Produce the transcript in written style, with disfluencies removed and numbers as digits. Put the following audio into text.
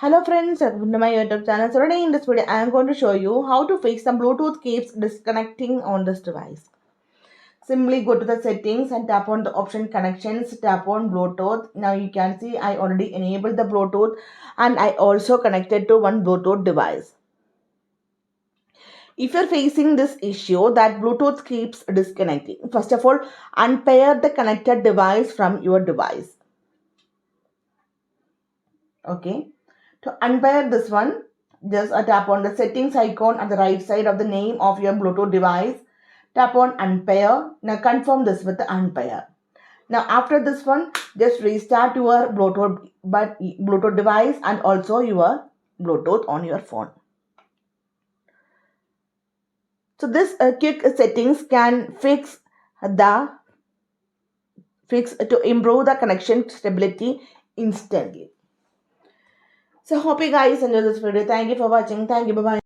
Hello friends, welcome to my YouTube channel. So today in this video, I am going to show you how to fix some Bluetooth keeps disconnecting on this device. Simply go to the settings and tap on the option connections, tap on Bluetooth. Now you can see I already enabled the Bluetooth and I also connected to one Bluetooth device. If you're facing this issue that Bluetooth keeps disconnecting, first of all, unpair the connected device from your device. Okay. To unpair this one, just tap on the settings icon at the right side of the name of your Bluetooth device. Tap on unpair. Now confirm this with the unpair. Now after this one, just restart your Bluetooth device and also your Bluetooth on your phone. So this quick settings can fix to improve the connection stability instantly. So hope you guys enjoy this video. Thank you for watching. Thank you. Bye bye.